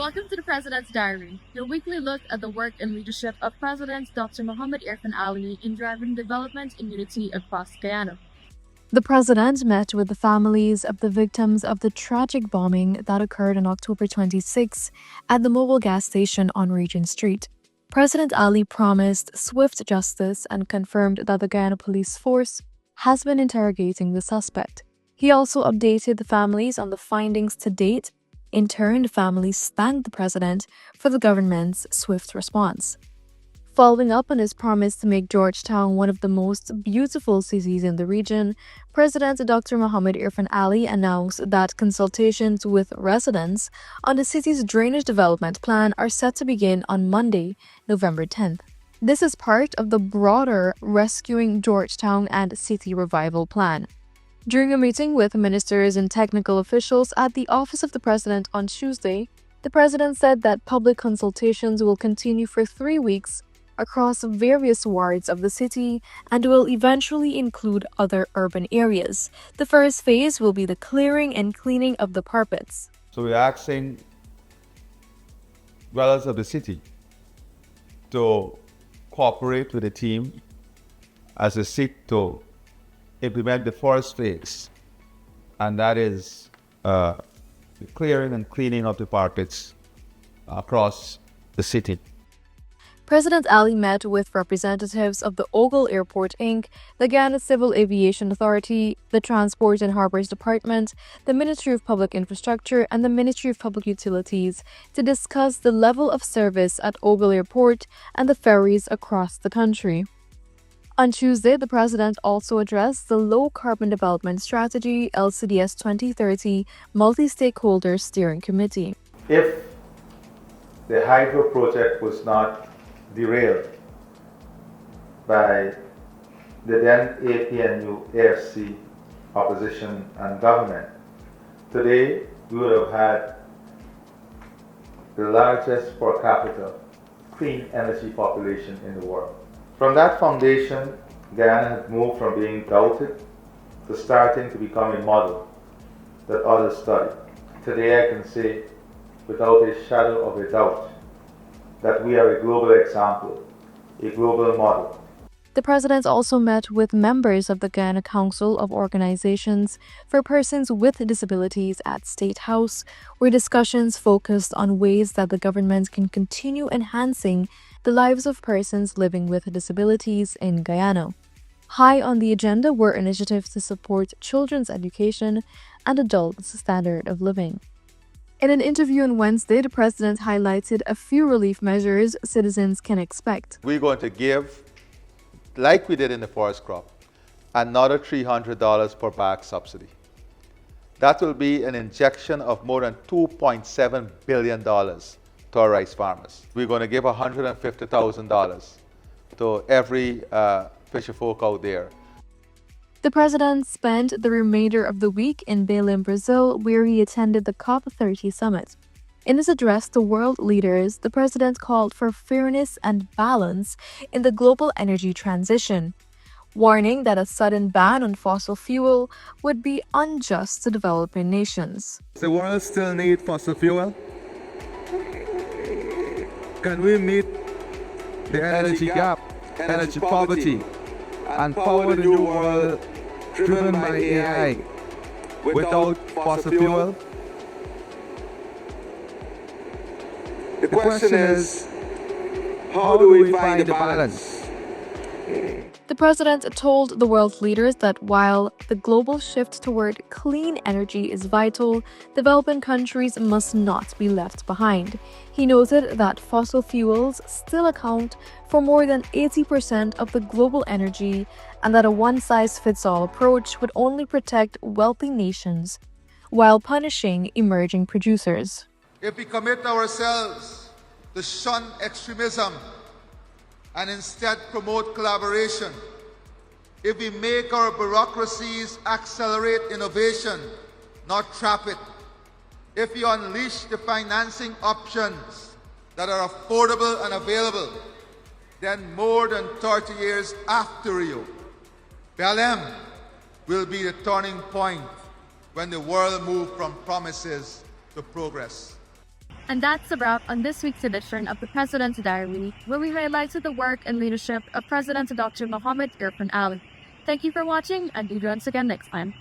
Welcome to the President's Diary, your weekly look at the work and leadership of President Dr. Mohamed Irfaan Ali in driving development and unity across Guyana. The president met with the families of the victims of the tragic bombing that occurred on October 26 at the mobile gas station on Regent Street. President Ali promised swift justice and confirmed that the Guyana police force has been interrogating the suspect. He also updated the families on the findings to date. In turn, the families thanked the president for the government's swift response. Following up on his promise to make Georgetown one of the most beautiful cities in the region, President Dr. Mohamed Irfaan Ali announced that consultations with residents on the city's drainage development plan are set to begin on Monday, November 10th. This is part of the broader Rescuing Georgetown and City Revival plan. During a meeting with ministers and technical officials at the office of the president on Tuesday, the president said that public consultations will continue for 3 weeks across various wards of the city and will eventually include other urban areas. The first phase will be the clearing and cleaning of the carpets. So we're asking dwellers of the city to cooperate with the team as they seek to implement the first phase, and that is the clearing and cleaning of the carpets across the city. President Ali met with representatives of the Ogle Airport Inc., the Guyana Civil Aviation Authority, the Transport and Harbors Department, the Ministry of Public Infrastructure, and the Ministry of Public Utilities to discuss the level of service at Ogle Airport and the ferries across the country. On Tuesday, the president also addressed the Low Carbon Development Strategy LCDS 2030 Multi-Stakeholder Steering Committee. If the hydro project was not derailed by the then APNU AFC opposition and government, today we would have had the largest per capita clean energy population in the world. From that foundation, Guyana has moved from being doubted to starting to become a model that others study. Today I can say, without a shadow of a doubt, that we are a global example, a global model. The president also met with members of the Guyana Council of Organizations for Persons with Disabilities at State House, where discussions focused on ways that the government can continue enhancing the lives of persons living with disabilities in Guyana. High on the agenda were initiatives to support children's education and adults' standard of living. In an interview on Wednesday, the president highlighted a few relief measures citizens can expect. We're going to give, like we did in the forest crop, another $300 per bag subsidy. That will be an injection of more than $2.7 billion to our rice farmers. We're going to give $150,000 to every fisherfolk out there. The president spent the remainder of the week in Belém, Brazil, where he attended the COP30 summit. In his address to world leaders, the president called for fairness and balance in the global energy transition, warning that a sudden ban on fossil fuel would be unjust to developing nations. Does the world still need fossil fuel? Can we meet the energy gap, energy poverty, and power the new world driven by AI without fossil fuel? The question is, how do we find the balance? The president told the world leaders that while the global shift toward clean energy is vital, developing countries must not be left behind. He noted that fossil fuels still account for more than 80% of the global energy and that a one-size-fits-all approach would only protect wealthy nations while punishing emerging producers. If we commit ourselves to shun extremism and instead promote collaboration, if we make our bureaucracies accelerate innovation, not trap it, if we unleash the financing options that are affordable and available, then more than 30 years after Rio, Belém will be the turning point when the world moves from promises to progress. And that's a wrap on this week's edition of the President's Diary, where we highlighted the work and leadership of President Dr. Mohamed Irfaan Ali. Thank you for watching, and do join us again next time.